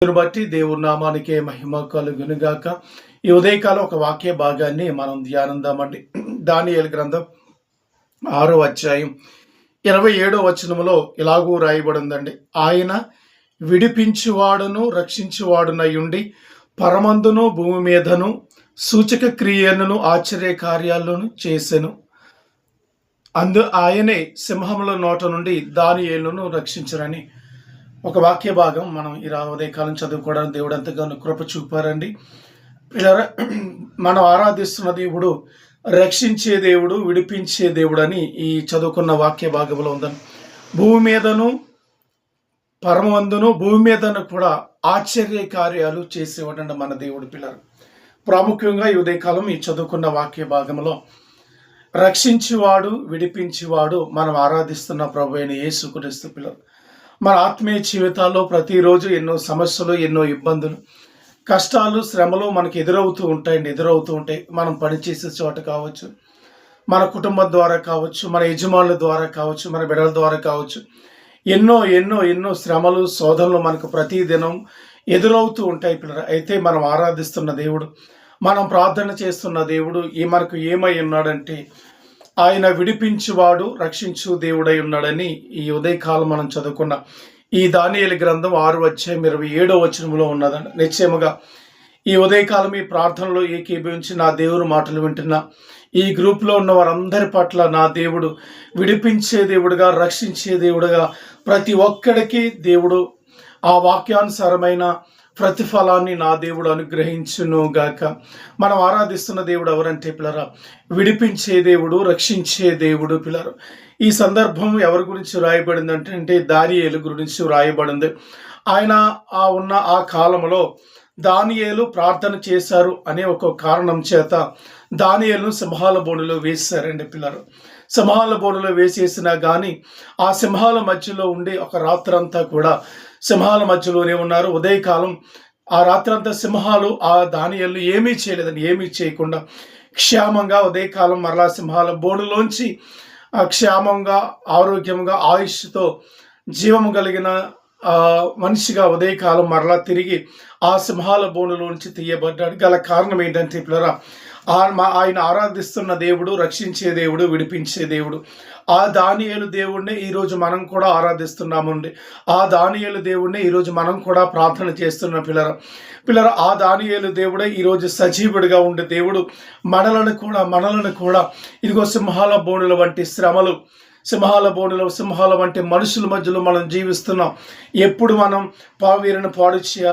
దీన్ని బట్టి దేవుని నామానికే మహిమ కలుగునుగాక. ఈ ఉదయకాలం ఒక వాక్య భాగాన్ని మనం ధ్యానిద్దామండి. దానియేలు గ్రంథం 6వ అధ్యాయం 27వ వచనములో ఇలాగూ రాయబడిందండి. ఆయన విడిపించువాడును రక్షించువాడునయుండి పరమందును భూమి మీదను సూచక క్రియలను ఆశ్చర్య కార్యాలను చేసెను. ఆయనే సింహముల నోట నుండి దానియేలును రక్షించరని ఒక వాక్య భాగం మనం ఈ ఉదయకాలం చదువుకోవడానికి దేవుడు ఎంతగానో కృప చూపారండి. మనం ఆరాధిస్తున్న దేవుడు రక్షించే దేవుడు, విడిపించే దేవుడు అని ఈ చదువుకున్న వాక్య భాగంలో ఉందని. భూమి మీదను పరమందును భూమి మీదను కూడా ఆశ్చర్య కార్యాలు చేసేవాడండి మన దేవుడు పిల్లలు. ప్రాముఖ్యంగా ఈ ఉదయకాలం ఈ చదువుకున్న వాక్య భాగంలో రక్షించేవాడు, విడిపించేవాడు మనం ఆరాధిస్తున్న ప్రభు అయిన యేసుక్రీస్తు పిల్లలు. మన ఆత్మీయ జీవితాల్లో ప్రతిరోజు ఎన్నో సమస్యలు, ఎన్నో ఇబ్బందులు, కష్టాలు, శ్రమలు మనకు ఎదురవుతూ ఉంటాయి. మనం పనిచేసే చోట కావచ్చు, మన కుటుంబం ద్వారా కావచ్చు, మన యజమానుల ద్వారా కావచ్చు, మన బిడ్డల ద్వారా కావచ్చు, ఎన్నో ఎన్నో ఎన్నో శ్రమలు, శోధనలు మనకు ప్రతిదినం ఎదురవుతూ ఉంటాయి పిల్లలు. అయితే మనం ఆరాధిస్తున్న దేవుడు, మనం ప్రార్థన చేస్తున్న దేవుడు మనకు ఏమై ఉన్నాడంటే ఆయన విడిపించువాడు, రక్షించు దేవుడై ఉన్నాడని ఈ ఉదయకాలం మనం చదువుకున్న ఈ దానియేలు గ్రంథం 6వ అధ్యాయం 27వ వచనంలో ఉన్నదండి. నిశ్చయముగా ఈ ఉదయకాలం ఈ ప్రార్థనలో ఏకీభవించి నా దేవుని మాటలు వింటున్న ఈ గ్రూప్లో ఉన్న వారందరి పట్ల నా దేవుడు విడిపించే దేవుడుగా, రక్షించే దేవుడుగా ప్రతి ఒక్కడికి దేవుడు ఆ వాక్యానుసారమైన ప్రతిఫలాన్ని నా దేవుడు అనుగ్రహించును గాక. మనం ఆరాధిస్తున్న దేవుడు ఎవరంటే పిల్లరా, విడిపించే దేవుడు, రక్షించే దేవుడు పిల్లరు. ఈ సందర్భం ఎవరి గురించి రాయబడింది అంటే దానియేలు గురించి రాయబడింది. ఆయన ఉన్న ఆ కాలంలో దానియేలు ప్రార్థన చేశారు అనే ఒక కారణం చేత దానియేలును సింహాల బోనులో వేశారండి పిల్లరు. సింహాల బోనులో వేసేసినా కానీ ఆ సింహాల మధ్యలో ఉండి ఒక రాత్రంతా కూడా సింహాల మధ్యలోనే ఉన్నారు. ఉదయకాలం ఆ రాత్రంతా సింహాలు ఆ దానియేలును ఏమీ చేయలేదని, ఏమీ చేయకుండా క్షేమంగా ఉదయకాలం మరలా సింహాల బోనులోంచి క్షేమంగా, ఆరోగ్యంగా, ఆయుష్తో జీవము కలిగిన మనిషిగా ఉదయకాలం మరలా తిరిగి ఆ సింహాల బోనులోంచి తీయబడ్డాడు. గల కారణం ఏంటంటే పిల్లరా, ఆయన ఆరాధిస్తున్న దేవుడు రక్షించే దేవుడు, విడిపించే దేవుడు. ఆ దానియేలు దేవుడిని ఈరోజు మనం కూడా ఆరాధిస్తున్నామండి. ఆ దానియేలు దేవుడిని ఈరోజు మనం కూడా ప్రార్థన చేస్తున్న పిల్లర ఆ దానియేలు దేవుడే ఈరోజు సజీవుడిగా ఉండే దేవుడు మనలను కూడా ఇదిగో సింహాల బోనుల వంటి శ్రమలు, సింహాల వంటి మనుషుల మధ్యలో మనం జీవిస్తున్నాం. ఎప్పుడు మనం వీరిని పాడు చేయాలి,